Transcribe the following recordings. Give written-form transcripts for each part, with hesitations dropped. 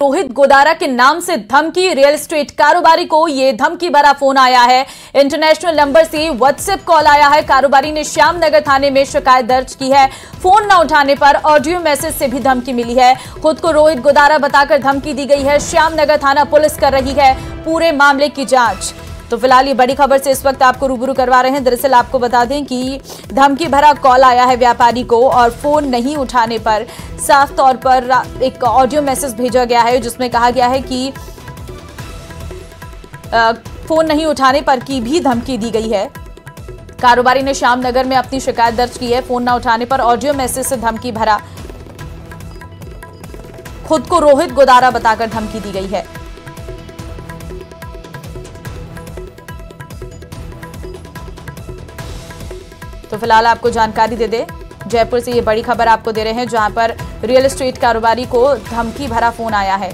रोहित गोदारा के नाम से धमकी। रियल एस्टेट कारोबारी को यह धमकी भरा फोन आया है। इंटरनेशनल नंबर से व्हाट्सएप कॉल आया है। कारोबारी ने श्यामनगर थाने में शिकायत दर्ज की है। फोन न उठाने पर ऑडियो मैसेज से भी धमकी मिली है। खुद को रोहित गोदारा बताकर धमकी दी गई है। श्यामनगर थाना पुलिस कर रही है पूरे मामले की जांच। तो फिलहाल ये बड़ी खबर से इस वक्त आपको रूबरू करवा रहे हैं। दरअसल आपको बता दें कि धमकी भरा कॉल आया है व्यापारी को और फोन नहीं उठाने पर साफ तौर पर एक ऑडियो मैसेज भेजा गया है जिसमें कहा गया है कि फोन नहीं उठाने पर की भी धमकी दी गई है। कारोबारी ने श्यामनगर में अपनी शिकायत दर्ज की है। फोन न उठाने पर ऑडियो मैसेज से धमकी भरा। खुद को रोहित गोदारा बताकर धमकी दी गई है। तो फिलहाल आपको जानकारी दे दे, जयपुर से ये बड़ी खबर आपको दे रहे हैं जहां पर रियल एस्टेट कारोबारी को धमकी भरा फोन आया है।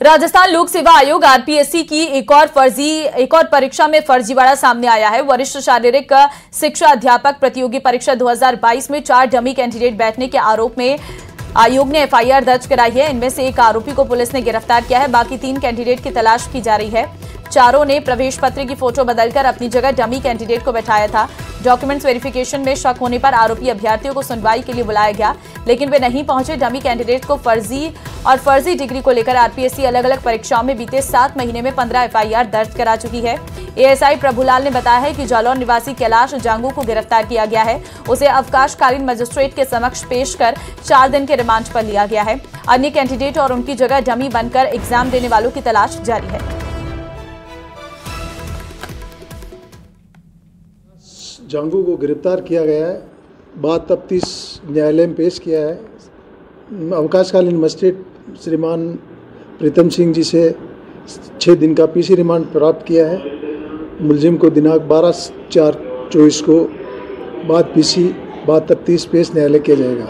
राजस्थान लोक सेवा आयोग आरपीएससी की एक और परीक्षा में फर्जीवाड़ा सामने आया है। वरिष्ठ शारीरिक शिक्षा अध्यापक प्रतियोगी परीक्षा 2022 में 4 डमी कैंडिडेट बैठने के आरोप में आयोग ने एफआईआर दर्ज कराई है। इनमें से एक आरोपी को पुलिस ने गिरफ्तार किया है। बाकी 3 कैंडिडेट की तलाश की जा रही है। चारों ने प्रवेश पत्र की फोटो बदलकर अपनी जगह डमी कैंडिडेट को बैठाया था। डॉक्यूमेंट्स वेरिफिकेशन में शक होने पर आरोपी अभ्यर्थियों को सुनवाई के लिए बुलाया गया, लेकिन वे नहीं पहुंचे। डमी कैंडिडेट को फर्जी डिग्री को लेकर आरपीएससी अलग अलग परीक्षाओं में बीते 7 महीने में 15 एफआईआर दर्ज करा चुकी है। एएसआई प्रभुलाल ने बताया है कि जालौर निवासी कैलाश जांगू को गिरफ्तार किया गया है। उसे अवकाशकालीन मजिस्ट्रेट के समक्ष पेश कर 4 दिन के रिमांड पर लिया गया है। अन्य कैंडिडेट और उनकी जगह डमी बनकर एग्जाम देने वालों की तलाश जारी है। जांगू को गिरफ्तार किया गया है। बात तफ्तीश न्यायालय में पेश किया है। अवकाशकालीन मजिस्ट्रेट श्रीमान प्रीतम सिंह जी से 6 दिन का पीसी रिमांड प्राप्त किया है। मुलजिम को दिनांक 12/4/24 को बाद तफ्तीश पेश न्यायालय किया जाएगा।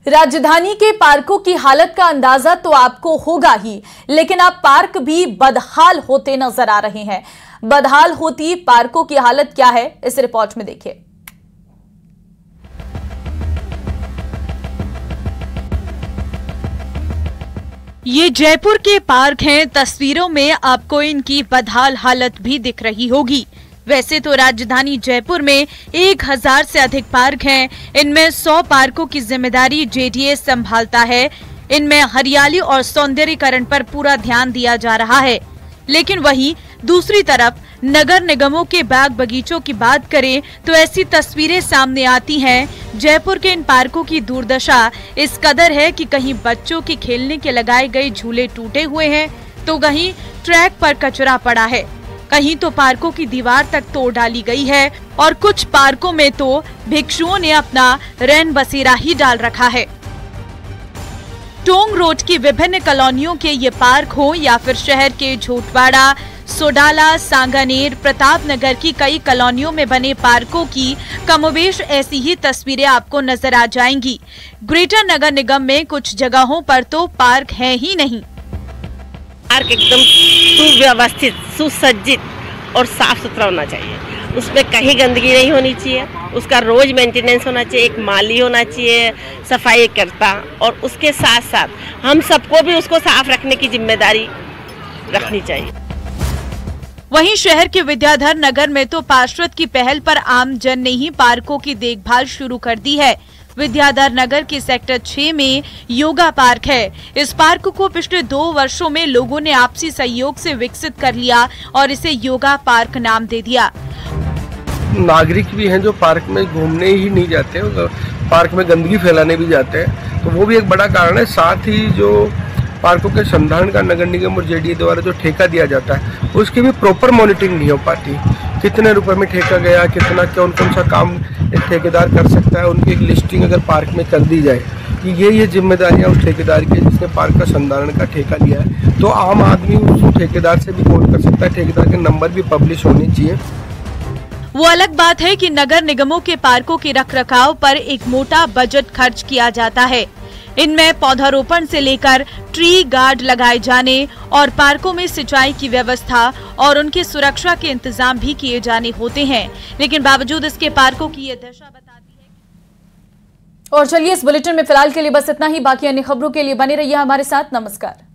राजधानी के पार्कों की हालत का अंदाजा तो आपको होगा ही, लेकिन अब पार्क भी बदहाल होते नजर आ रहे हैं। बदहाल होती पार्कों की हालत क्या है, इस रिपोर्ट में देखिए। ये जयपुर के पार्क हैं। तस्वीरों में आपको इनकी बदहाल हालत भी दिख रही होगी। वैसे तो राजधानी जयपुर में 1000 से अधिक पार्क हैं। इनमें 100 पार्कों की जिम्मेदारी जेडीए संभालता है। इनमें हरियाली और सौंदर्यीकरण पर पूरा ध्यान दिया जा रहा है। लेकिन वहीं दूसरी तरफ नगर निगमों के बाग बगीचों की बात करें तो ऐसी तस्वीरें सामने आती हैं। जयपुर के इन पार्कों की दुर्दशा इस कदर है कि कहीं बच्चों के खेलने के लगाए गए झूले टूटे हुए हैं, तो कहीं ट्रैक पर कचरा पड़ा है, कहीं तो पार्कों की दीवार तक तोड़ डाली गई है और कुछ पार्कों में तो भिक्षुओं ने अपना रैन बसेरा ही डाल रखा है। टोंग रोड की विभिन्न कॉलोनियों के ये पार्क हो या फिर शहर के झोटवाड़ा, सोडाला, सांगानेर, प्रताप नगर की कई कॉलोनियों में बने पार्कों की कमोबेश ऐसी ही तस्वीरें आपको नजर आ जाएंगी। ग्रेटर नगर निगम में कुछ जगहों पर तो पार्क है ही नहीं। पार्क एकदम सुव्यवस्थित, सुसज्जित और साफ सुथरा होना चाहिए। उसमें कहीं गंदगी नहीं होनी चाहिए। उसका रोज मेंटेनेंस होना चाहिए। एक माली होना चाहिए, सफाई करता, और उसके साथ साथ हम सबको भी उसको साफ रखने की जिम्मेदारी रखनी चाहिए। वहीं शहर के विद्याधर नगर में तो पार्षद की पहल पर आम जन ने ही पार्कों की देखभाल शुरू कर दी है। विद्याधर नगर के सेक्टर 6 में योगा पार्क है। इस पार्क को पिछले 2 वर्षों में लोगों ने आपसी सहयोग से विकसित कर लिया और इसे योगा पार्क नाम दे दिया। नागरिक भी हैं जो पार्क में घूमने ही नहीं जाते, पार्क में गंदगी फैलाने भी जाते हैं, तो वो भी एक बड़ा कारण है। साथ ही जो पार्कों के संधारण का नगर निगम और जेडीए द्वारा जो ठेका दिया जाता है उसकी भी प्रॉपर मॉनिटरिंग नहीं हो पाती। कितने रुपए में ठेका गया, कितना कौन सा काम एक ठेकेदार कर सकता है, उनकी एक लिस्टिंग अगर पार्क में कर दी जाए कि ये जिम्मेदारियां उस ठेकेदार की जिसने पार्क का संधारण का ठेका लिया है, तो आम आदमी उस ठेकेदार से भी कोट कर सकता है। ठेकेदार के नंबर भी पब्लिश होने चाहिए। वो अलग बात है कि नगर निगमों के पार्कों के रखरखाव पर एक मोटा बजट खर्च किया जाता है। इनमें पौधारोपण से लेकर ट्री गार्ड लगाए जाने और पार्कों में सिंचाई की व्यवस्था और उनकी सुरक्षा के इंतजाम भी किए जाने होते हैं, लेकिन बावजूद इसके पार्कों की ये दशा बताती है। और चलिए इस बुलेटिन में फिलहाल के लिए बस इतना ही। बाकी अन्य खबरों के लिए बने रहिए हमारे साथ। नमस्कार।